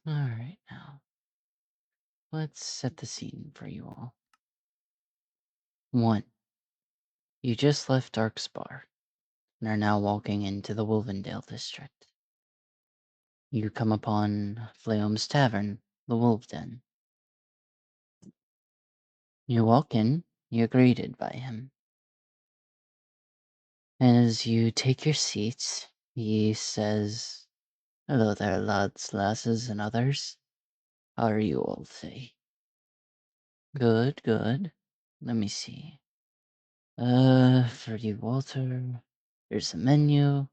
Alright, now, let's set the scene for you all. 1. You just left Darkspar and are now walking into the Wolvendale district. You come upon Fleum's tavern, the Wolf Den. You walk in, you're greeted by him. As you take your seats, he says, "Hello there, lads, lasses, and others. How are you all today?" Good, good. Let me see. For you, Walter, here's the menu.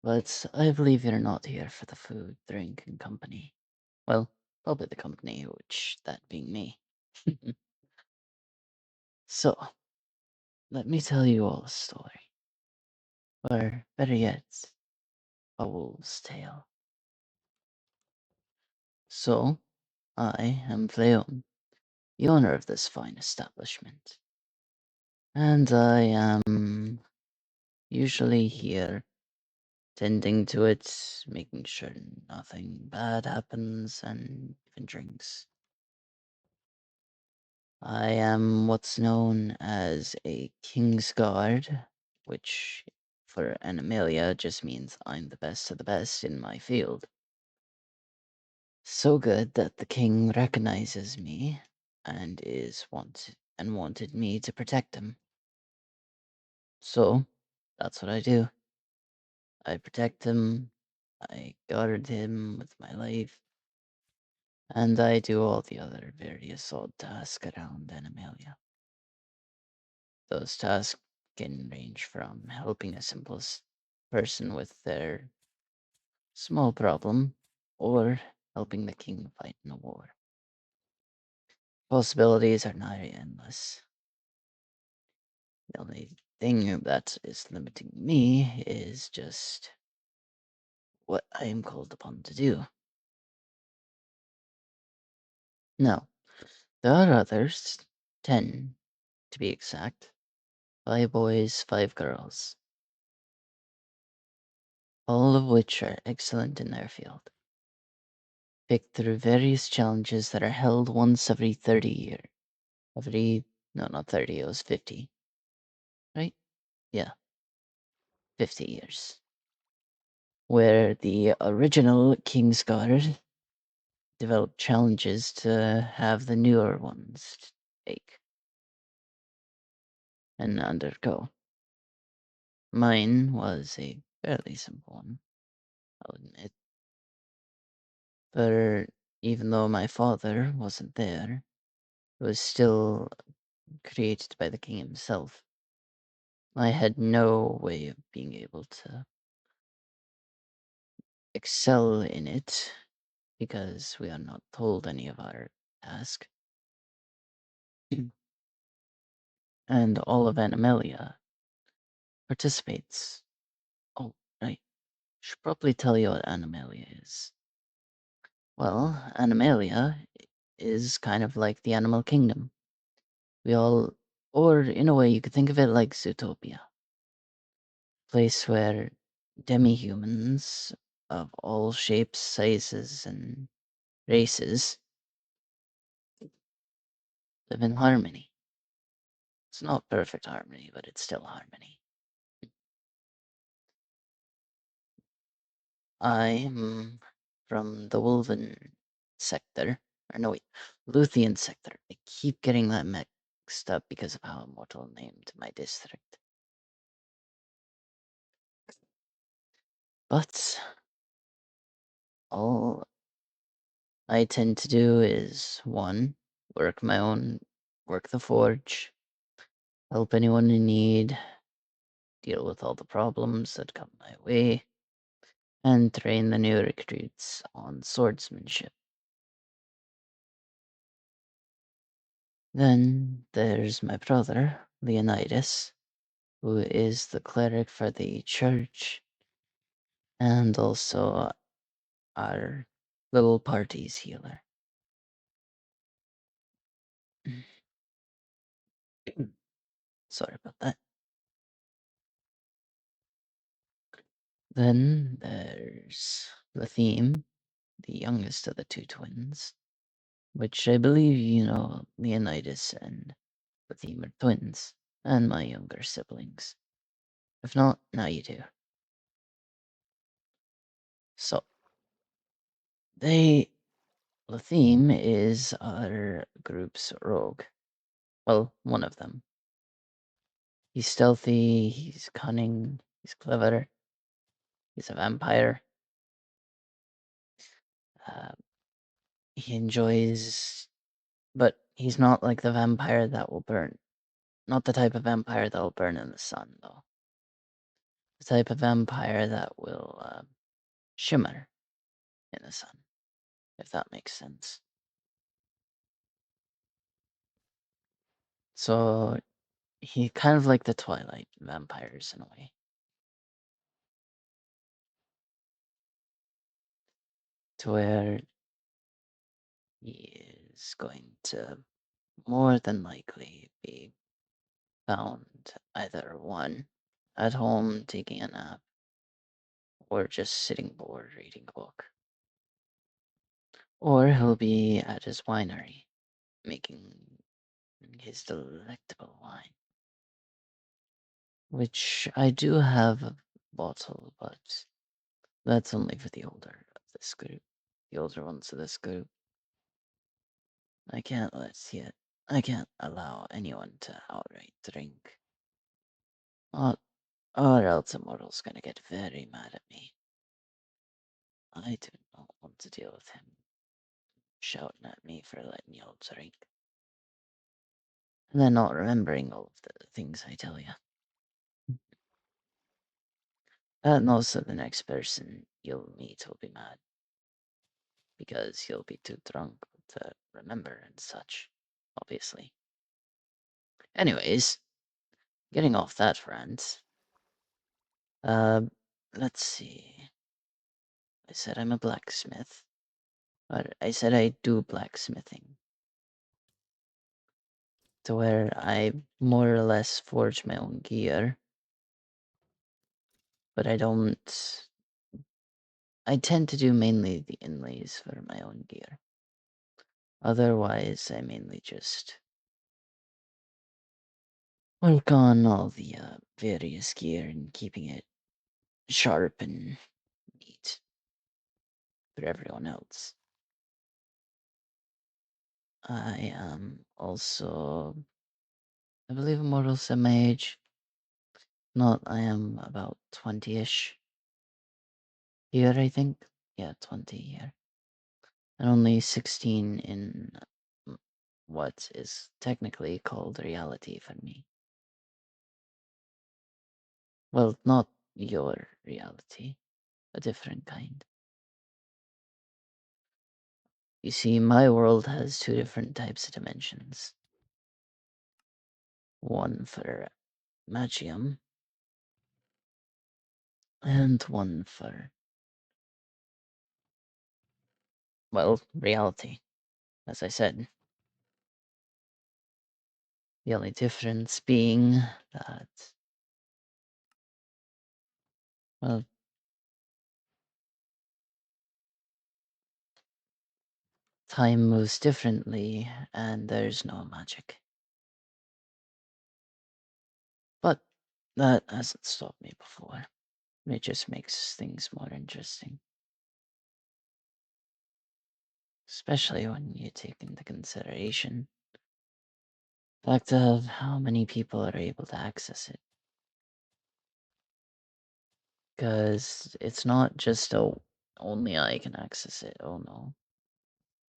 But I believe you're not here for the food, drink, and company. Well, probably the company, which that being me. So, let me tell you all a story. Or, better yet, a wolf's tale. So, I am Fleum, the owner of this fine establishment. And I am usually here, tending to it, making sure nothing bad happens, and even drinks. I am what's known as a King's Guard, which for Animalia just means I'm the best of the best in my field. So good that the king recognizes me and wanted me to protect him. So that's what I do. I protect him, I guard him with my life, and I do all the other various odd tasks around Animalia. Those tasks can range from helping a simple person with their small problem, or helping the king fight in a war. Possibilities are nigh endless. The only thing that is limiting me is just what I am called upon to do. Now, there are others, 10 to be exact, 5 boys, 5 girls, all of which are excellent in their field. Picked through various challenges that are held once every 30 years. No, not 30, it was 50. Right? Yeah, 50 years. Where the original King's Guard developed challenges to have the newer ones take and undergo. Mine was a fairly simple one, I'll admit. But even though my father wasn't there, it was still created by the king himself. I had no way of being able to excel in it because we are not told any of our task. And all of Animalia participates. Oh, I should probably tell you what Animalia is. Well, Animalia is kind of like the animal kingdom. We all, or in a way, you could think of it like Zootopia. Place where demi-humans of all shapes, sizes, and races live in harmony. It's not perfect harmony, but it's still harmony. I'm from the Wolven sector. Or no, wait, Luthian sector. I keep getting that mixed up because of how Immortal named my district. But all I tend to do is 1, work the forge, help anyone in need, deal with all the problems that come my way, and train the new recruits on swordsmanship. Then there's my brother, Leonidas, who is the cleric for the church, and also our little party's healer. Sorry about that. Then there's the theme, the youngest of the two twins, which I believe you know Leonidas and Fleum are twins, and my younger siblings. If not, now you do. So, the theme is our group's rogue. Well, one of them. He's stealthy, he's cunning, he's clever, he's a vampire. Uh, he enjoys, but he's not like the vampire that will burn. Not the type of vampire that will burn in the sun, though. The type of vampire that will shimmer in the sun, if that makes sense. So he kind of like the Twilight vampires in a way. To where he is going to more than likely be found either one at home taking a nap or just sitting bored reading a book. Or he'll be at his winery making his delectable wine. Which I do have a bottle, but that's only for the older of this group. The older ones of this group. I can't I can't allow anyone to outright drink. Or, or else Immortal's gonna get very mad at me. I do not want to deal with him shouting at me for letting y'all drink. And then not remembering all of the things I tell you. And also the next person you'll meet will be mad. Because he'll be too drunk to remember and such, obviously. Anyways, getting off that rant. Uh, let's see. I said I'm a blacksmith. Or I said I do blacksmithing. To where I more or less forge my own gear. But I don't. I tend to do mainly the inlays for my own gear. Otherwise, I mainly just work on all the various gear and keeping it sharp and neat for everyone else. I am also, I believe, Immortal at my age. Not, I am about 20-ish here, I think. Yeah, 20 here. And only 16 in what is technically called reality for me. Well, not your reality, a different kind. You see, my world has two different types of dimensions. One for magium, and one for, well, reality, as I said. The only difference being that, well, time moves differently and there's no magic. But that hasn't stopped me before. It just makes things more interesting. Especially when you take into consideration the fact of how many people are able to access it. Because it's not just, oh, only I can access it. Oh no.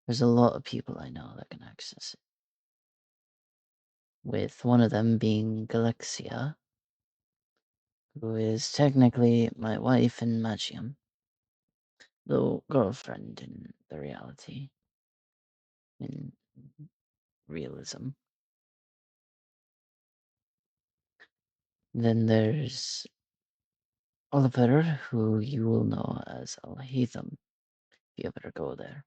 There's a lot of people I know that can access it. With one of them being Glycthia, who is technically my wife in Magium, though girlfriend in the reality, in realism. Then there's Oliver, who you will know as Alhaitham, if you ever go there.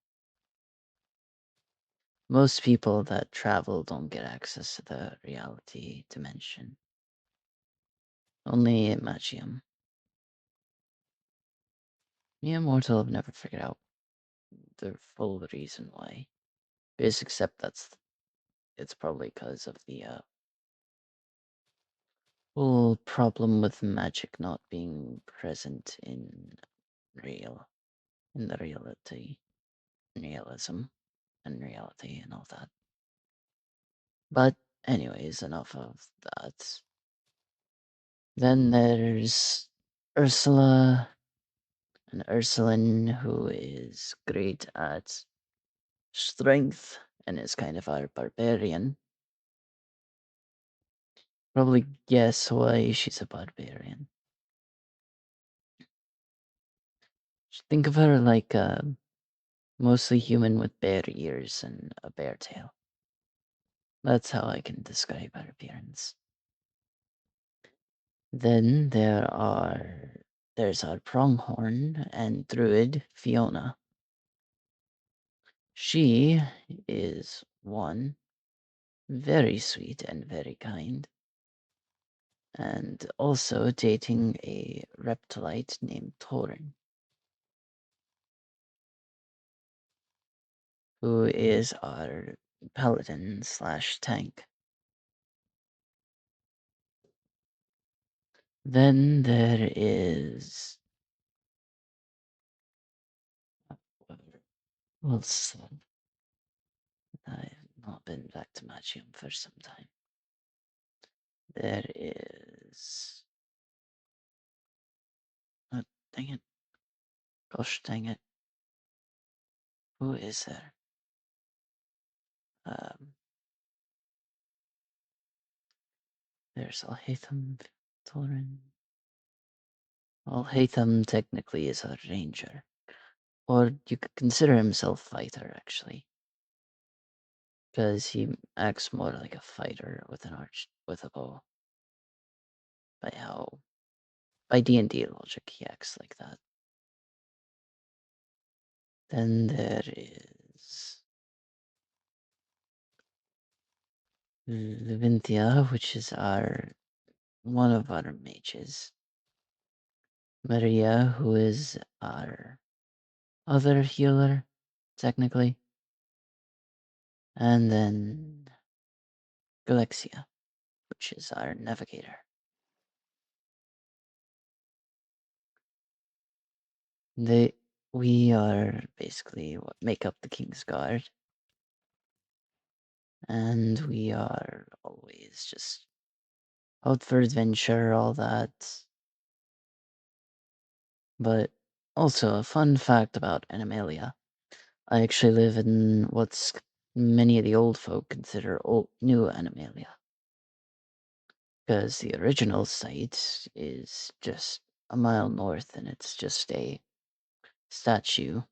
Most people that travel don't get access to the reality dimension. Only in Magium. Me and Immortal have never figured out the full reason why. Just except it's probably because of the whole problem with magic not being present real in the realism and reality and all that. But anyways, enough of that. Then there's Ursula, an Ursuline who is great at strength and is kind of our barbarian. Probably guess why she's a barbarian. Just think of her like a mostly human with bear ears and a bear tail. That's how I can describe her appearance. Then there's our pronghorn and druid Fiona. She is one very sweet and very kind, and also dating a reptilite named Torin, who is our paladin slash tank. Then there is Wilson. I've not been back to Magium for some time. There is. Oh, dang it. Gosh dang it. Who is there? Um, there's Alhaitham, Torin. Alhaitham technically is a ranger. Or you could consider himself fighter, actually. Because he acts more like a fighter with with a bow. By D&D logic, he acts like that. Then there is Livinthia, which is one of our mages. Maria, who is our other healer, technically. And then Glyxia, which is our navigator. We are basically what make up the King's Guard. And we are always just out for adventure, all that. But also, a fun fact about Animalia. I actually live in what's many of the old folk consider new Animalia. Because the original site is just a mile north and it's just a statue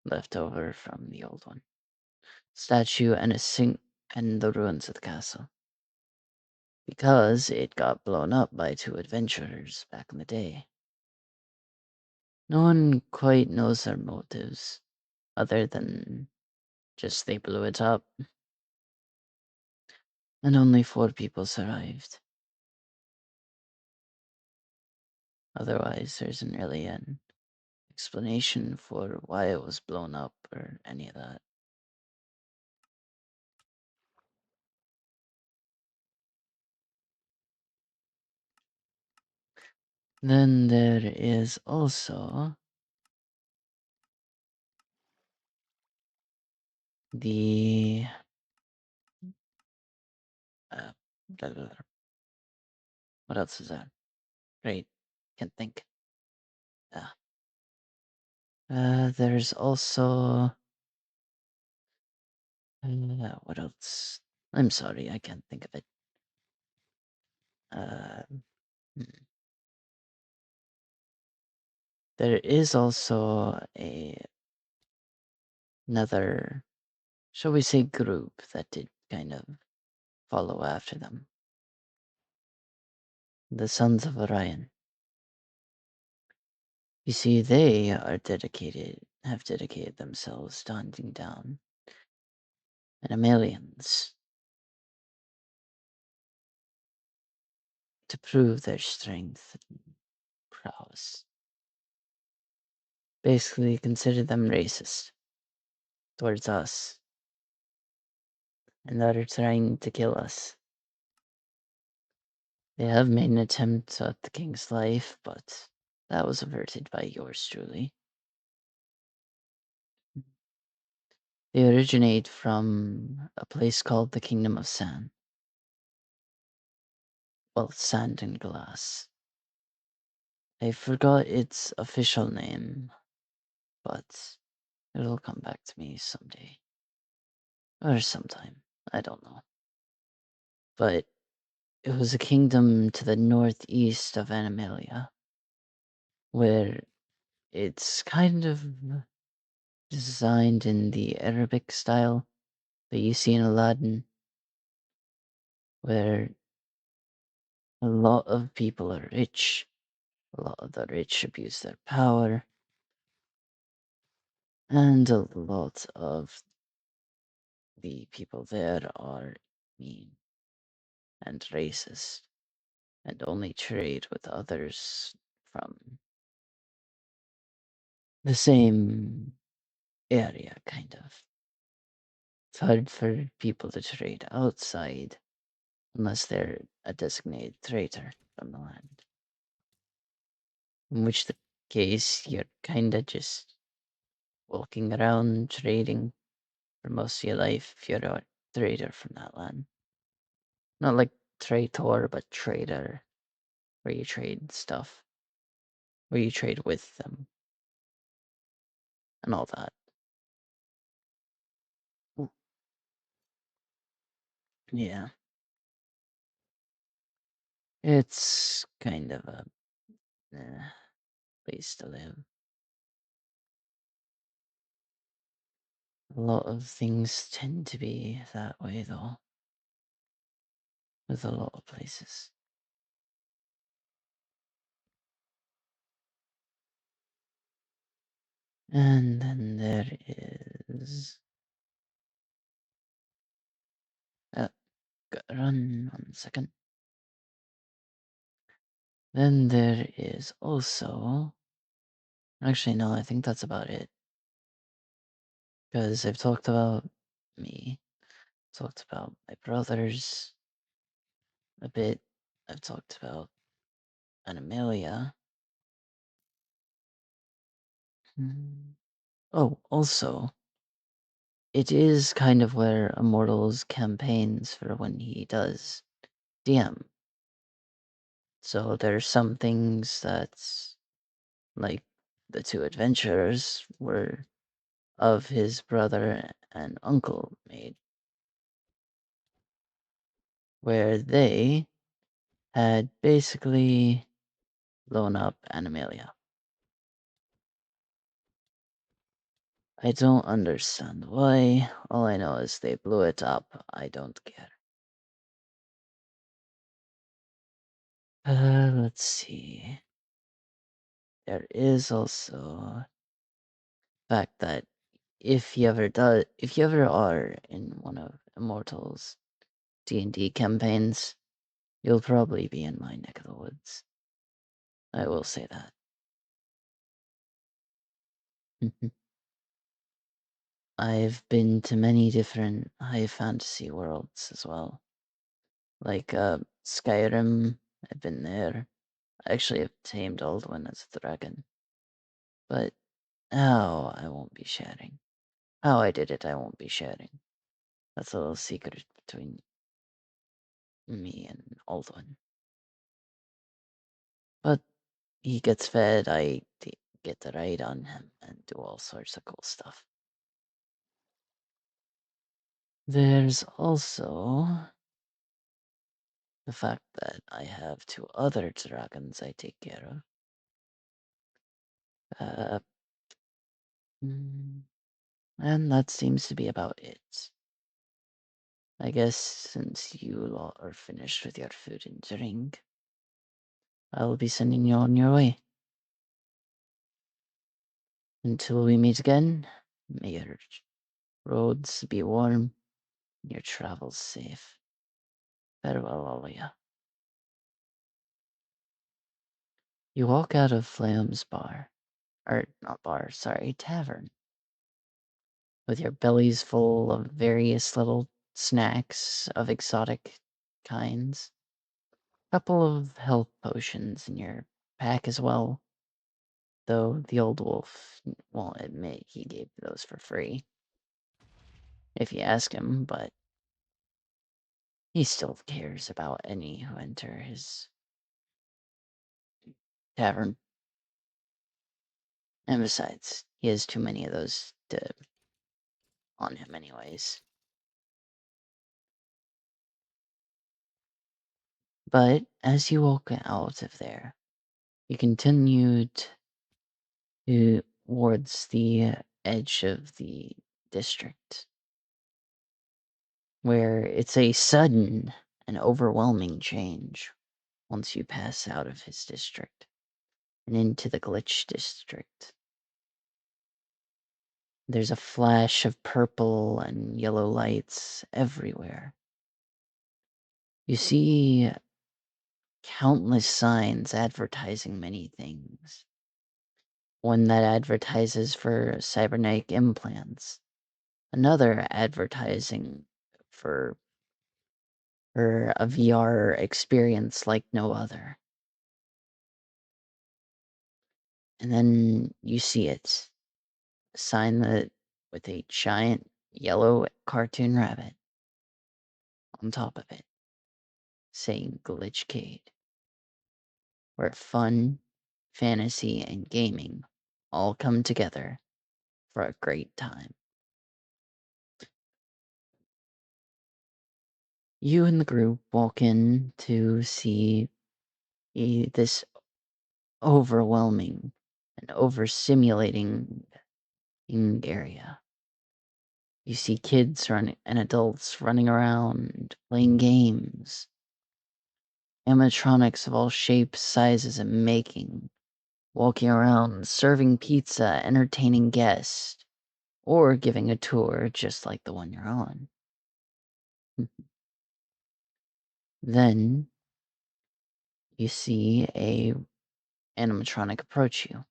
left over from the old one. Statue and a sink and the ruins of the castle. Because it got blown up by two adventurers back in the day. No one quite knows their motives, other than just they blew it up. And only 4 people survived. Otherwise, there isn't really an explanation for why it was blown up or any of that. Then there is also the uh, blah, blah, blah. What else is that? Great, can't think. There's also what else? I'm sorry, I can't think of it. Uh, hmm. There is also another, shall we say, group that did kind of follow after them. The Sons of Orion. You see, they have dedicated themselves to hunting down animalians to prove their strength and prowess. Basically, consider them racist. towards us, and that are trying to kill us. They have made an attempt at the king's life, but that was averted by yours truly. They originate from a place called the Kingdom of Sand. Well, sand and glass. I forgot its official name, but it'll come back to me someday. Or sometime. I don't know. But it was a kingdom to the northeast of Animalia, where it's kind of designed in the Arabic style that you see in Aladdin, where a lot of people are rich, a lot of the rich abuse their power, and a lot of the people there are mean and racist and only trade with others from the same area, kind of. It's hard for people to trade outside unless they're a designated traitor from the land. In which the case, you're kinda just walking around trading for most of your life if you're a trader from that land. Not like traitor, but trader, where you trade stuff, where you trade with them, and all that. Mm, yeah, it's kind of a place to live. A lot of things tend to be that way, though, with a lot of places. And then there is. Gotta run 1 second. Then there is also. Actually, no, I think that's about it. Because I've talked about me, talked about my brothers a bit, I've talked about Animalia. Oh, also, it is kind of where Immortal's campaigns for when he does DM. So there's some things that's like the two adventurers were of his brother and uncle made, where they had basically blown up Animalia. I don't understand why. All I know is they blew it up. I don't care. Let's see. There is also the fact that if you ever are in one of Immortal's D&D campaigns, you'll probably be in my neck of the woods. I will say that. I've been to many different high fantasy worlds as well. Like Skyrim, I've been there. I actually have tamed Alduin as a dragon. But how I won't be sharing. How I did it, I won't be sharing. That's a little secret between me and Alduin. But he gets fed, get to ride on him and do all sorts of cool stuff. There's also the fact that I have two other dragons I take care of. And that seems to be about it. I guess since you lot are finished with your food and drink, I'll be sending you on your way. Until we meet again, may your roads be warm, your travels safe. Farewell, all of you. You walk out of Fleum's bar. Or, not bar, sorry, tavern. with your bellies full of various little snacks of exotic kinds. Couple of health potions in your pack as well, though the old wolf won't admit he gave those for free. If you ask him, but he still cares about any who enter his tavern. And besides, he has too many of those on him anyways. But as you walk out of there, you continued towards the edge of the district, where it's a sudden and overwhelming change once you pass out of his district and into the Glitch district. There's a flash of purple and yellow lights everywhere. You see countless signs advertising many things. One that advertises for cybernetic implants. Another advertising for a VR experience like no other. And then you see it. A sign that with a giant yellow cartoon rabbit on top of it, saying Glicthcade, where fun, fantasy, and gaming all come together for a great time. You and the group walk in to see this overwhelming and overstimulating area. You see kids and adults running around, playing games, animatronics of all shapes, sizes, and making, walking around, serving pizza, entertaining guests, or giving a tour just like the one you're on. Then you see a animatronic approach you.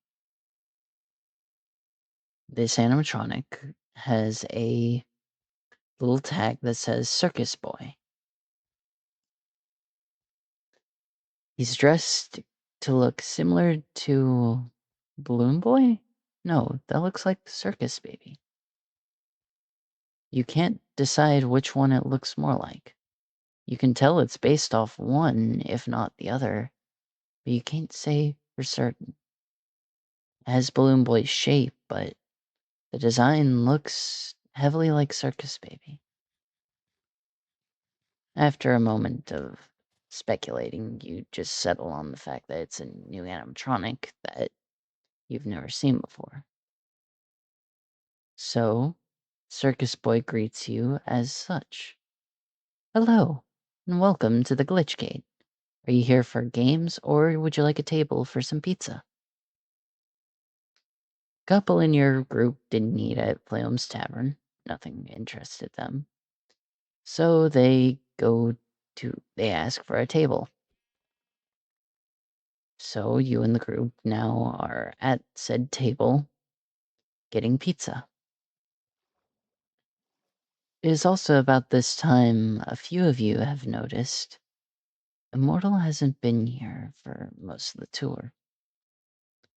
This animatronic has a little tag that says Circus Boy. He's dressed to look similar to Balloon Boy? No, that looks like the Circus Baby. You can't decide which one it looks more like. You can tell it's based off one, if not the other, but you can't say for certain. It has Balloon Boy's shape, but the design looks heavily like Circus Baby. After a moment of speculating, you just settle on the fact that it's a new animatronic that you've never seen before. So, Circus Boy greets you as such. Hello, and welcome to the Glitchcade. Are you here for games, or would you like a table for some pizza? Couple in your group didn't eat at Fleum's Tavern. Nothing interested them. So they ask for a table. So you and the group now are at said table getting pizza. It is also about this time a few of you have noticed Immortal hasn't been here for most of the tour.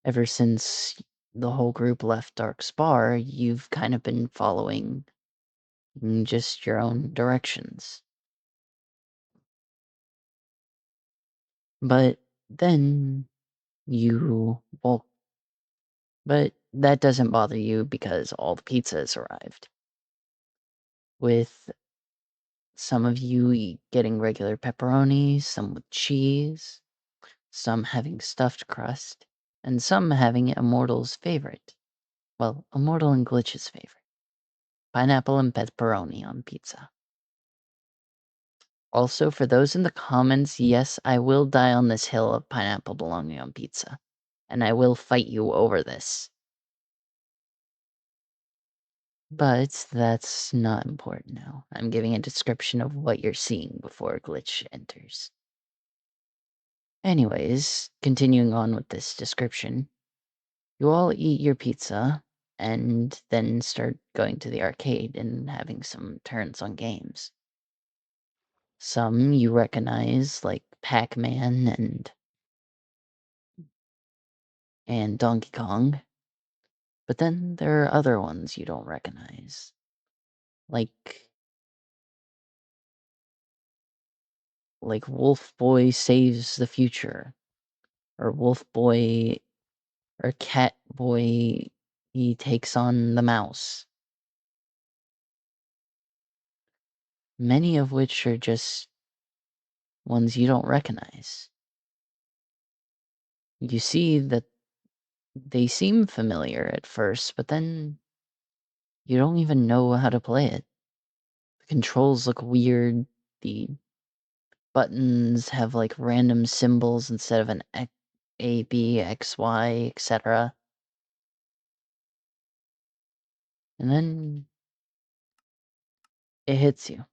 Ever since the whole group left Dark Spar, you've kind of been following just your own directions. But then you, well, but that doesn't bother you because all the pizza has arrived. With some of you getting regular pepperoni, some with cheese, some having stuffed crust, and some having Immortal's favorite. Well, Immortal and Glitch's favorite. Pineapple and pepperoni on pizza. Also, for those in the comments, yes, I will die on this hill of pineapple belonging on pizza. And I will fight you over this. But that's not important now. I'm giving a description of what you're seeing before Glitch enters. Anyways, continuing on with this description, you all eat your pizza, and then start going to the arcade and having some turns on games. Some you recognize, like Pac-Man and Donkey Kong, but then there are other ones you don't recognize, like Wolf Boy Saves the Future, or Wolf Boy, or Cat Boy, he takes on the mouse. Many of which are just ones you don't recognize. You see that they seem familiar at first, but then you don't even know how to play it. The controls look weird, the buttons have like random symbols instead of an A, B, X, Y, etc. And then it hits you.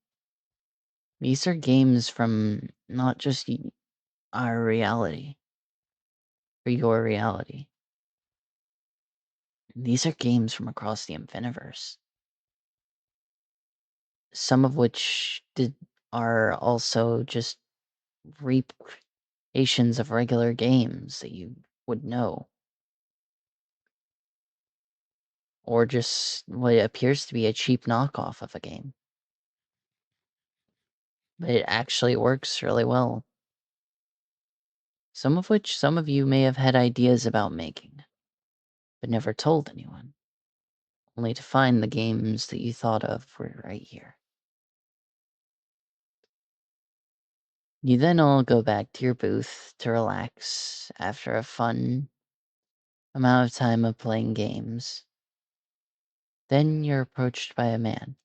These are games from not just our reality, or your reality. These are games from across the Infiniverse. Some of which are also just recreations of regular games that you would know. Or just what appears to be a cheap knockoff of a game. But it actually works really well. Some of which some of you may have had ideas about making, but never told anyone. Only to find the games that you thought of were right here. You then all go back to your booth to relax after a fun amount of time of playing games. Then you're approached by a man.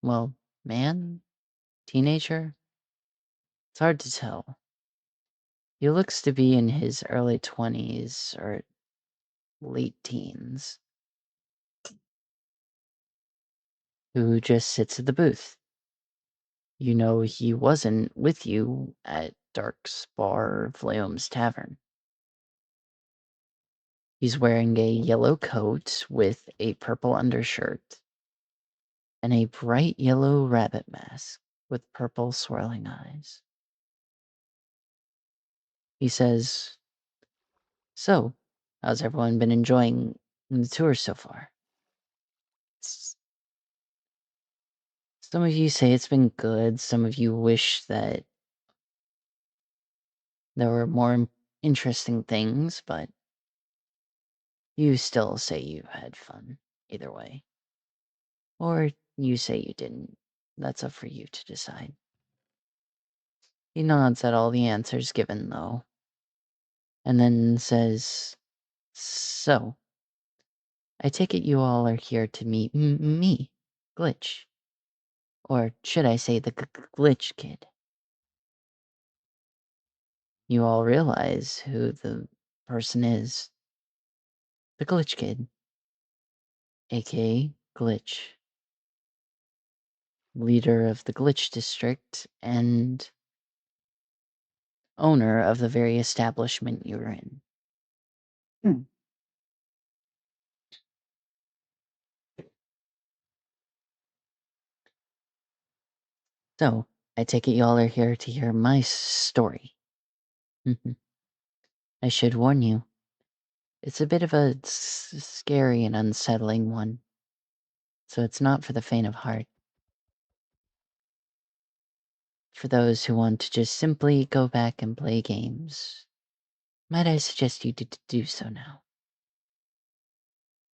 Well, man? Teenager? It's hard to tell. He looks to be in his early 20s or late teens, who just sits at the booth. You know he wasn't with you at Dark's Bar Fleum's Tavern. He's wearing a yellow coat with a purple undershirt and a bright yellow rabbit mask with purple swirling eyes. He says, "So, how's everyone been enjoying the tour so far?" Some of you say it's been good, some of you wish that there were more interesting things, but you still say you had fun, either way. Or you say you didn't. That's up for you to decide. He nods at all the answers given, though, and then says, "So, I take it you all are here to meet me, Glitch. Or should I say the Glitch Kid? You all realize who the person is. The Glitch Kid, aka Glitch, leader of the Glitch District and owner of the very establishment you're in." Hmm. "So, I take it y'all are here to hear my story. Mhm. I should warn you, it's a bit of a scary and unsettling one, so it's not for the faint of heart. For those who want to just simply go back and play games, might I suggest you do so now?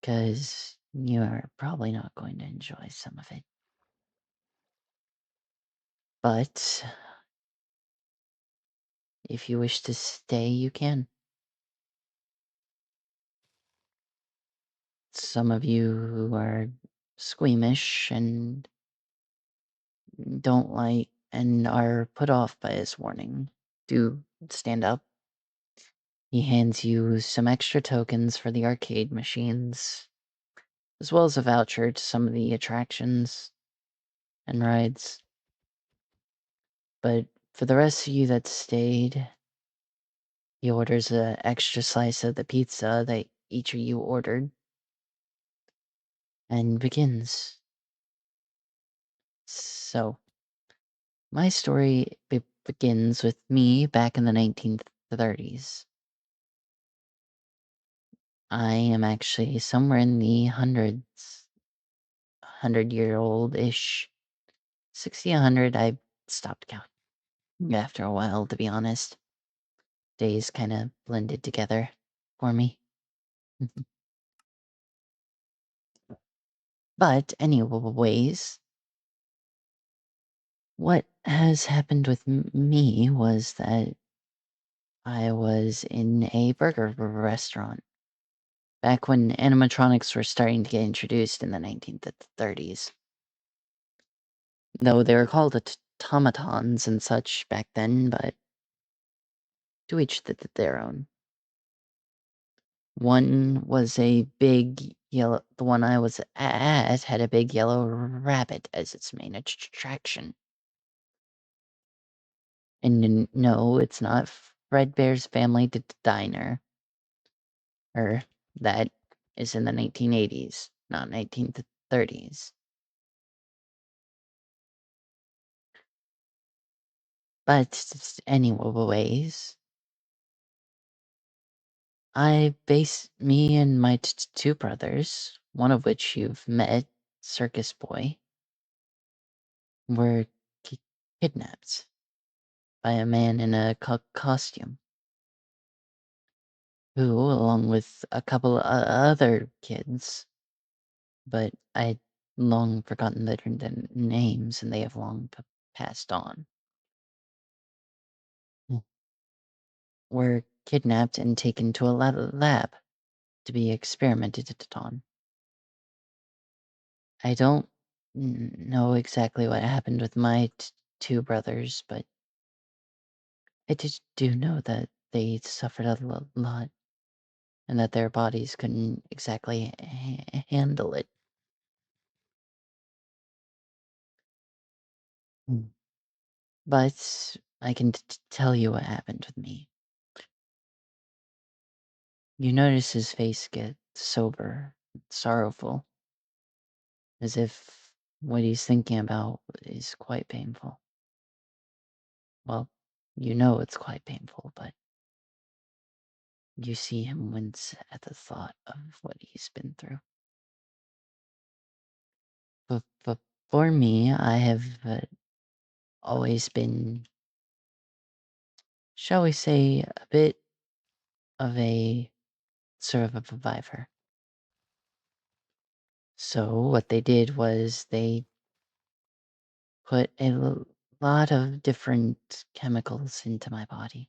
Because you are probably not going to enjoy some of it. But if you wish to stay, you can. Some of you who are squeamish and don't like and are put off by his warning, do stand up. He hands you some extra tokens for the arcade machines, as well as a voucher to some of the attractions and rides. But for the rest of you that stayed, he orders an extra slice of the pizza that each of you ordered. and begins. So, my story begins with me back in the 1930s. I am actually somewhere in the hundreds, 100-year-old-ish, 60, 100. I stopped counting after a while, to be honest. Days kind of blended together for me. But anyways, what has happened with me was that I was in a burger restaurant back when animatronics were starting to get introduced in the 1930s. Though they were called automatons and such back then, but to each their own. One was a big yellow. The one I was at had a big yellow rabbit as its main attraction. And no, it's not Fredbear's Family Diner. Or that is in the 1980s, not 1930s. But anyways, I base me and my two brothers, one of which you've met, Circus Boy, were kidnapped by a man in a costume, who, along with a couple other kids, but I'd long forgotten their names and they have long passed on, were kidnapped and taken to a lab to be experimented on. I don't know exactly what happened with my two brothers, but I just do know that they suffered a lot and that their bodies couldn't exactly handle it. Mm. But I can tell you what happened with me. You notice his face get sober, sorrowful, as if what he's thinking about is quite painful. Well, you know it's quite painful, but you see him wince at the thought of what he's been through. But for me, I have always been, shall we say, a bit of a sort of a survivor. So what they did was they put a lot of different chemicals into my body.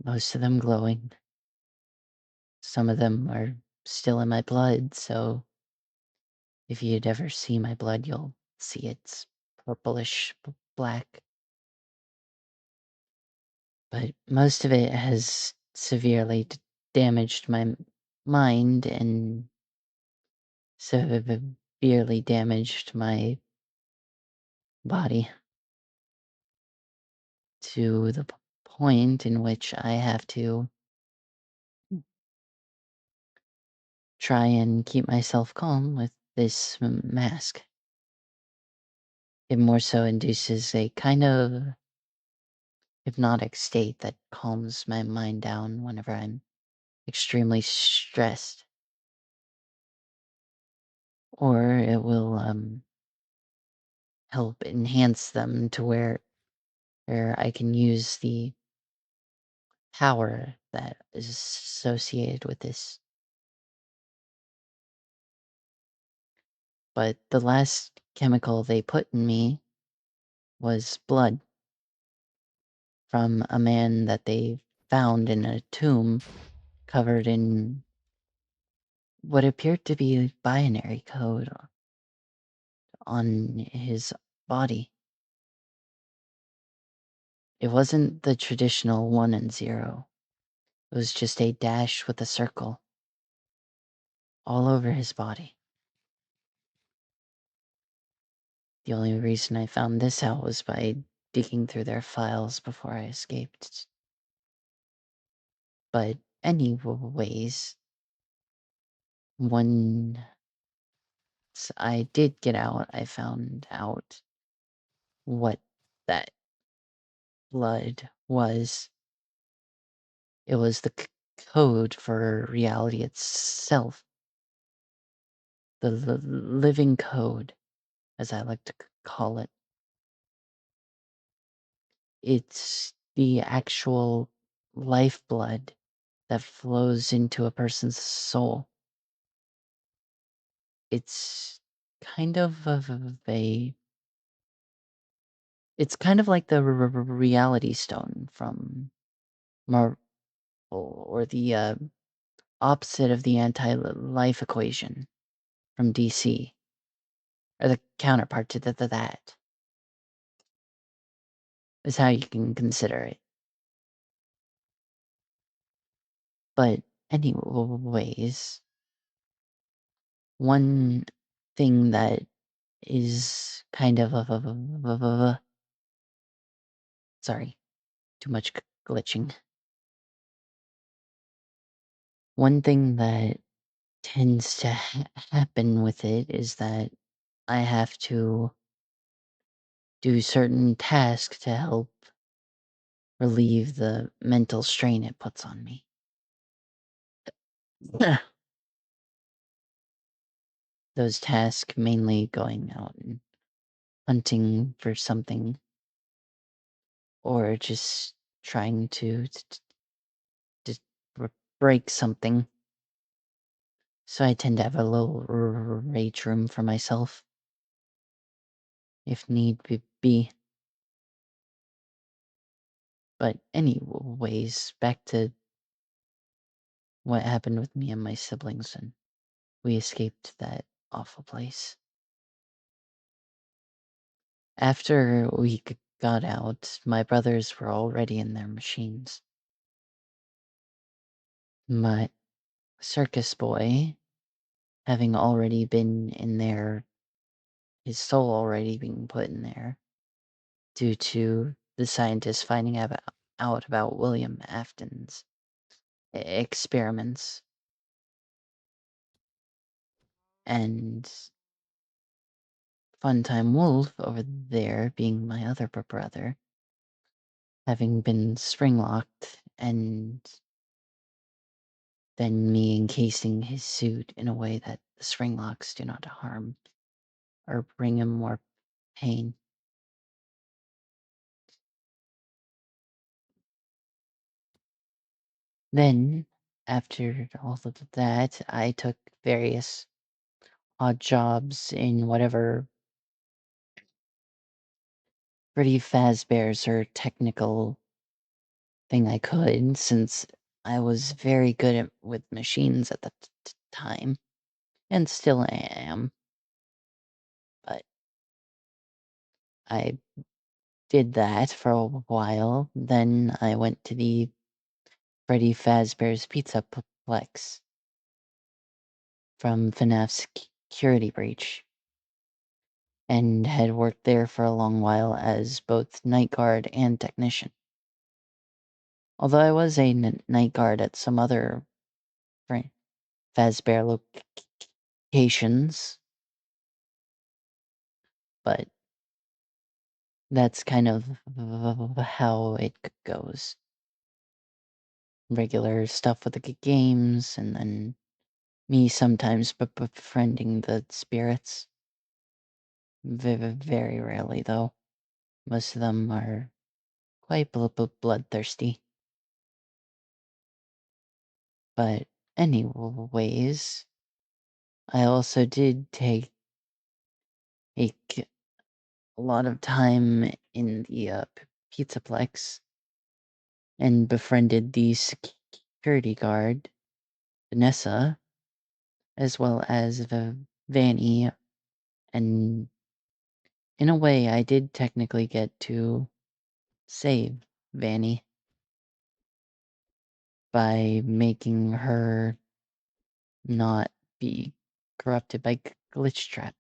Most of them glowing. Some of them are still in my blood, so if you'd ever see my blood, you'll see it's purplish black. But most of it has severely damaged my mind and severely damaged my body to the point in which I have to try and keep myself calm with this mask. It more so induces a kind of hypnotic state that calms my mind down whenever I'm extremely stressed. Or it will help enhance them to where I can use the power that is associated with this. But the last chemical they put in me was blood from a man that they found in a tomb covered in what appeared to be binary code on his body. It wasn't the traditional 1 and 0. It was just a dash with a circle all over his body. The only reason I found this out was by digging through their files before I escaped. But anyways, one I did get out, I found out what that blood was. It was the code for reality itself. The living code, as I like to call it. It's the actual lifeblood that flows into a person's soul. It's kind of a it's kind of like the reality stone from Marvel, or the opposite of the anti-life equation from DC, or the counterpart to that is how you can consider it. But anyways, one thing that is kind of sorry, too much glitching. One thing that tends to happen with it is that I have to do certain tasks to help relieve the mental strain it puts on me. Those tasks mainly going out and hunting for something, or just trying to break something. So I tend to have a little rage room for myself, if need be. But anyways, back to what happened with me and my siblings, and we escaped that awful place. After we got out, my brothers were already in their machines. My circus boy, having already been in there, his soul already being put in there, due to the scientists finding out about William Afton's experiments. And Funtime Wolf over there, being my other brother, having been spring locked, and then me encasing his suit in a way that the spring locks do not harm or bring him more pain. Then, after all of that, I took various odd jobs in whatever Freddy Fazbear's or technical thing I could, since I was very good with machines at the time, and still am. But I did that for a while. Then I went to the Freddy Fazbear's Pizza Plex from FNAF's Security Breach, and had worked there for a long while as both night guard and technician. Although I was a night guard at some other Fazbear locations, but that's kind of how it goes. Regular stuff with the games, and then me sometimes befriending the spirits. Very rarely, though. Most of them are quite bloodthirsty. But anyways, I also did take a lot of time in the Pizzaplex and befriended the security guard, Vanessa, as well as the Vanny, and in a way I did technically get to save Vanny by making her not be corrupted by Glitchtrap.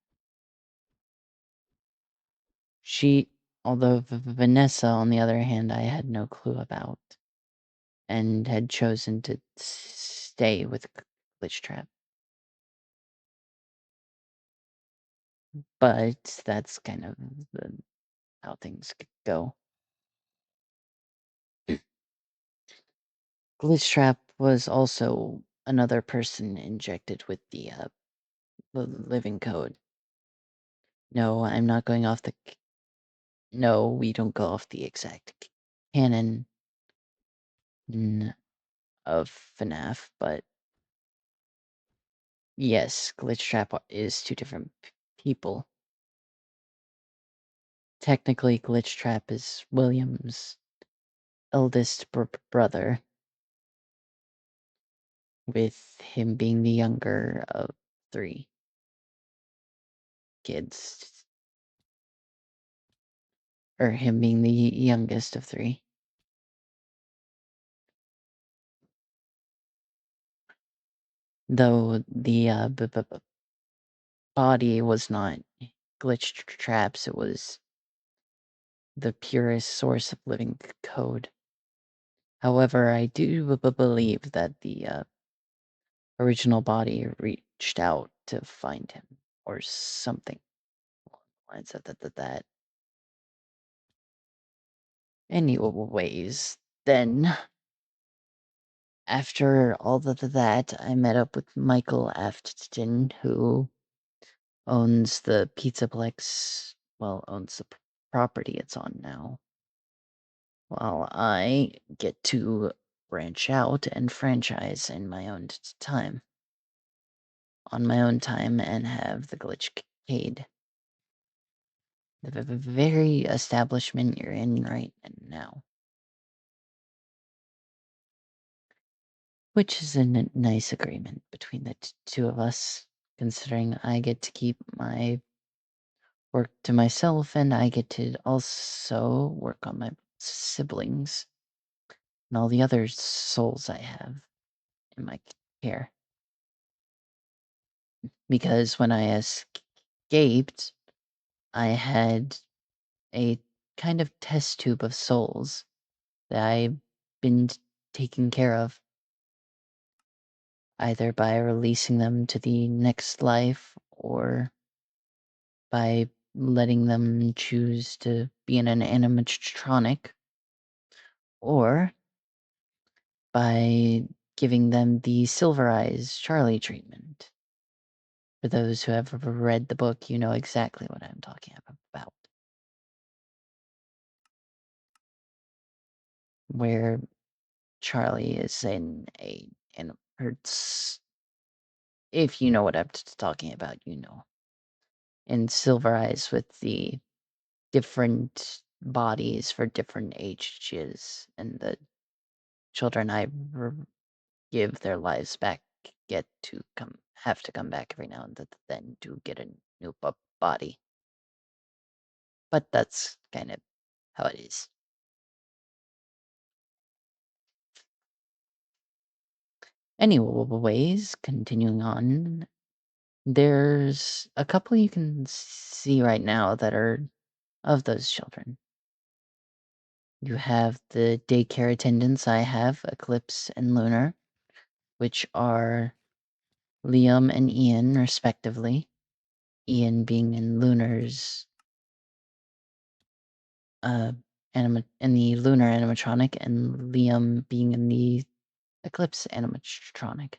She, although Vanessa, on the other hand, I had no clue about, and had chosen to stay with Glitchtrap. but that's kind of how things go. Glitchtrap was also another person injected with the living code. No, I'm not going off no, we don't go off the exact canon of FNAF, but yes, Glitchtrap is two different people. Technically, Glitchtrap is William's eldest brother, with him being the younger of 3 kids, or him being the youngest of 3. Though the body was not Glitchtrap's, it was the purest source of living code. However, I do believe that the original body reached out to find him, or something along the lines of that. Anyways, then after all that, I met up with Michael Afton, who owns the Pizzaplex, well, owns the property it's on now. While I get to branch out and franchise in my own time. On my own time, and have the Glicthcade. The very establishment you're in right now. Which is a nice agreement between the two of us, considering I get to keep my work to myself, and I get to also work on my siblings and all the other souls I have in my care. Because when I escaped, I had a kind of test tube of souls that I've been taking care of, either by releasing them to the next life or by letting them choose to be in an animatronic, or by giving them the Silver Eyes Charlie treatment. For those who have read the book, you know exactly what I'm talking about. Where Charlie is in hurts. If you know what I'm talking about, you know. And Silver Eyes with the different bodies for different ages, and the children I give their lives back get to have to come back every now and then to get a new body. But that's kind of how it is. Anyways, continuing on, there's a couple you can see right now that are of those children. You have the daycare attendants I have, Eclipse and Lunar, which are Liam and Ian, respectively. Ian being in Lunar's in the Lunar animatronic, and Liam being in the Eclipse animatronic.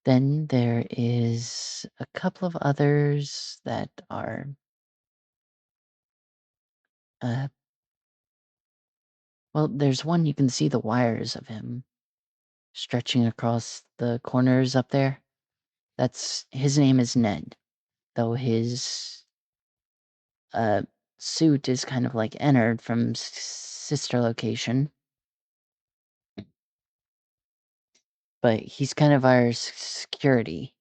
Then there is a couple of others that are well, there's one you can see the wires of him stretching across the corners up there. That's his name is Ned, though his uh suit is kind of like Ennard from Sister Location. But he's kind of our security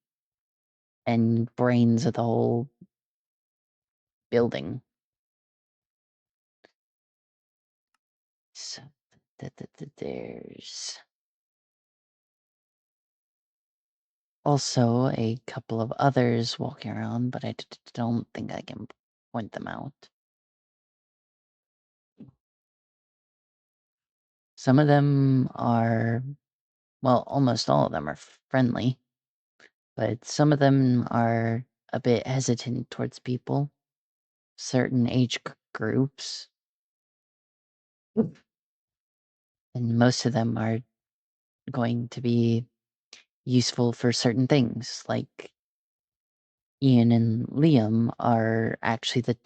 and brains of the whole building. So there's also a couple of others walking around, but I don't think I can point them out. Some of them are well, almost all of them are friendly, but some of them are a bit hesitant towards people, certain age groups, and most of them are going to be useful for certain things. Like Ian and Liam are actually the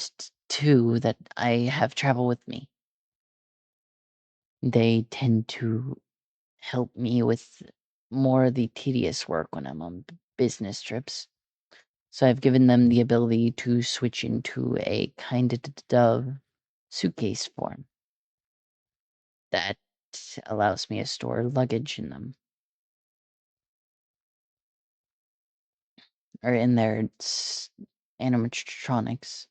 two that I have travel with me. They tend to help me with more of the tedious work when I'm on business trips. So I've given them the ability to switch into a kind of suitcase form that allows me to store luggage in them, or in their animatronics.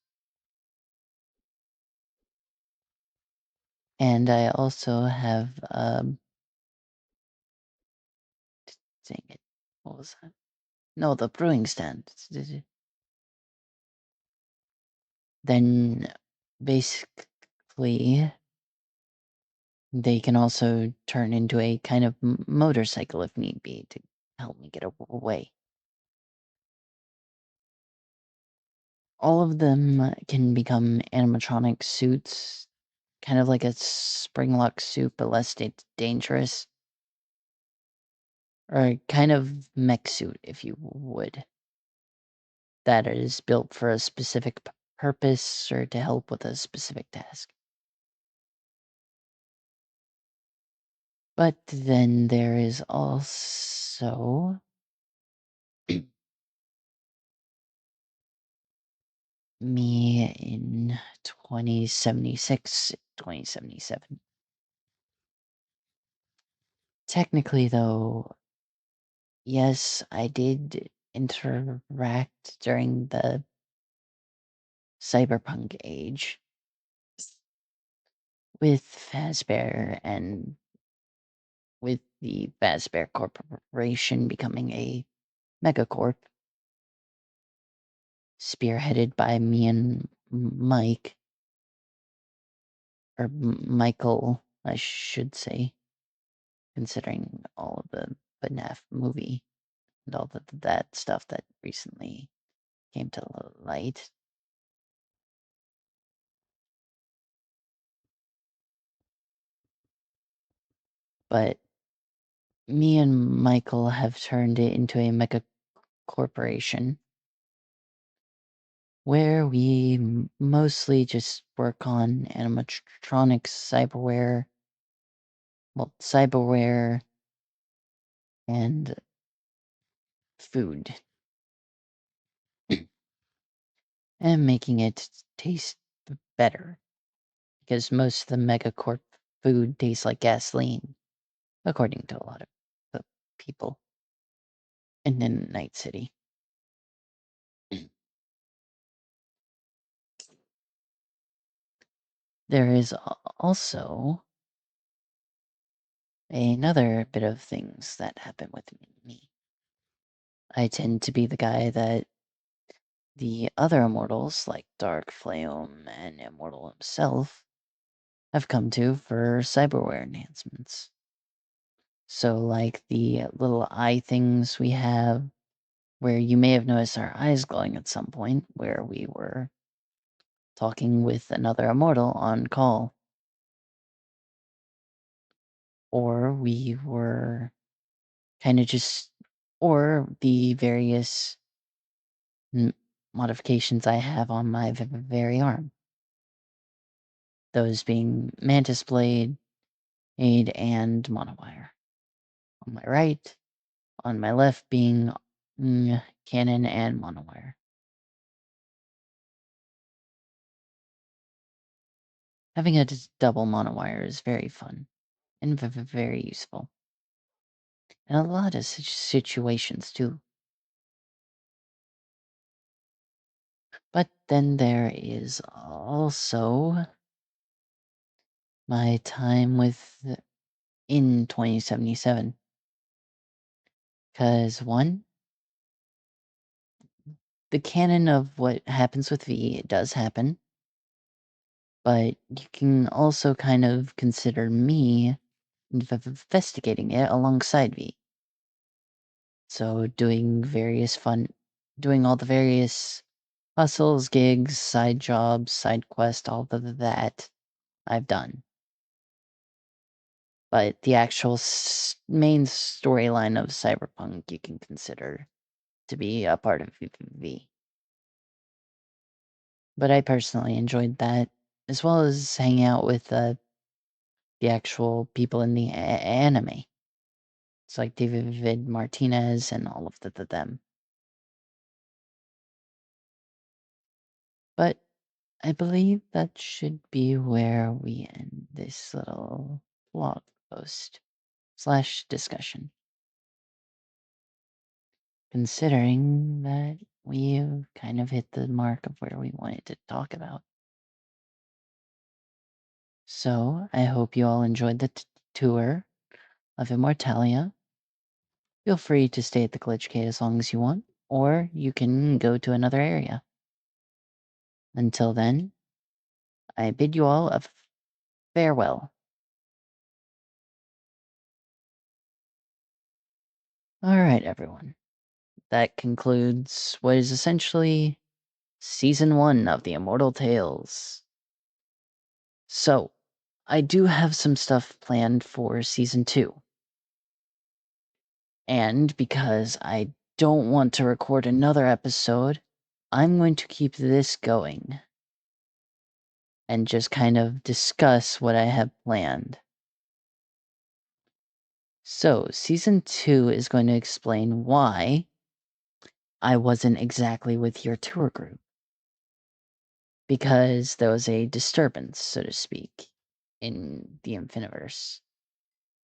And I also have, dang it, what was that? No, the brewing stand. Then basically they can also turn into a kind of motorcycle if need be to help me get away. All of them can become animatronic suits, kind of like a spring-lock suit, but less dangerous. Or a kind of mech suit, if you would. That is built for a specific purpose or to help with a specific task. But then there is also me in 2076, 2077. Technically, though, yes, I did interact during the cyberpunk age with Fazbear and with the Fazbear Corporation becoming a megacorp, spearheaded by me and Mike, or Michael, I should say, considering all of the FNAF movie and all that stuff that recently came to light. But me and Michael have turned it into a mega corporation where we mostly just work on animatronics, cyberware, and food, and making it taste better, because most of the megacorp food tastes like gasoline, according to a lot of the people in Night City. There is also another bit of things that happen with me. I tend to be the guy that the other immortals, like Dark Fleum and Immortal himself, have come to for cyberware enhancements. So, like the little eye things we have, where you may have noticed our eyes glowing at some point, where we were talking with another immortal on call. Or we were kind of just, or the various modifications I have on my very arm. Those being Mantis Blade, Aid, and Monowire. On my right, on my left being Cannon and Monowire. Having a double Monowire is very fun and very useful. In a lot of situations too. But then there is also my time with in 2077. Because one, the canon of what happens with V does happen, but you can also kind of consider me investigating it alongside me. So doing all the various hustles, gigs, side jobs, side quests, all of that I've done. But the actual main storyline of Cyberpunk you can consider to be a part of VVV. But I personally enjoyed that, as well as hanging out with the actual people in the anime. It's like David Martinez and all of them. But I believe that should be where we end this little blog post / discussion. Considering that we've kind of hit the mark of where we wanted to talk about. So, I hope you all enjoyed the tour of Immortalia. Feel free to stay at the Glitchcade as long as you want, or you can go to another area. Until then, I bid you all a farewell. Alright, everyone. That concludes what is essentially Season 1 of the Immortal Tales. So, I do have some stuff planned for Season 2. And because I don't want to record another episode, I'm going to keep this going and just kind of discuss what I have planned. So, Season 2 is going to explain why I wasn't exactly with your tour group. Because there was a disturbance, so to speak, in the Infiniverse.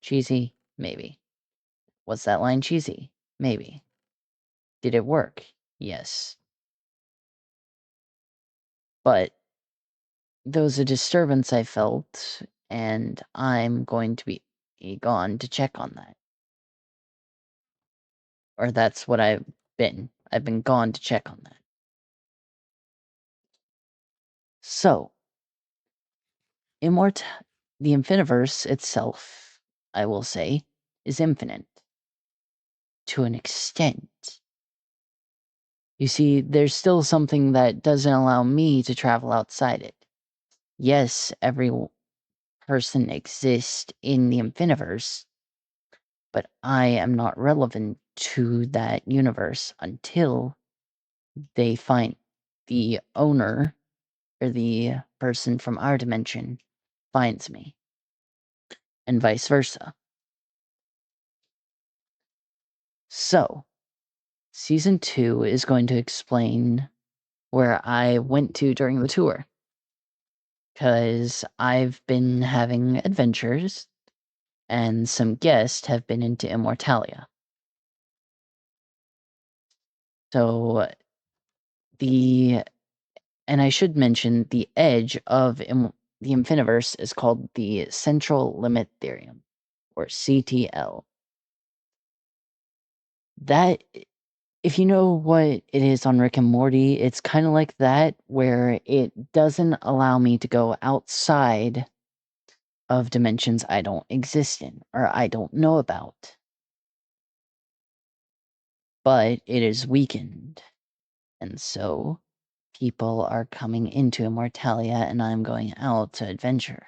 Cheesy? Maybe. Was that line cheesy? Maybe. Did it work? Yes. But there was a disturbance I felt, and I'm going to be gone to check on that. Or that's what I've been. I've been gone to check on that. So, the Infiniverse itself, I will say, is infinite. To an extent. You see, there's still something that doesn't allow me to travel outside it. Yes, every person exists in the Infiniverse, but I am not relevant to that universe until they find the owner or the person from our dimension finds me, and vice versa. So, Season 2 is going to explain where I went to during the tour. Because I've been having adventures, and some guests have been into Immortalia. So, and I should mention, the edge of the Infiniverse is called the Central Limit Theorem, or CTL. That, if you know what it is on Rick and Morty, it's kind of like that, where it doesn't allow me to go outside of dimensions I don't exist in, or I don't know about. But it is weakened, and so people are coming into Immortalia, and I'm going out to adventure.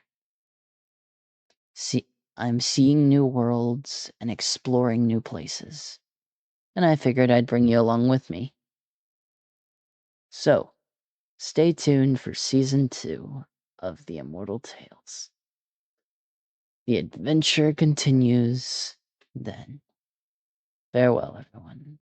I'm seeing new worlds and exploring new places, and I figured I'd bring you along with me. So, stay tuned for Season 2 of the Immortal Tales. The adventure continues then. Farewell, everyone.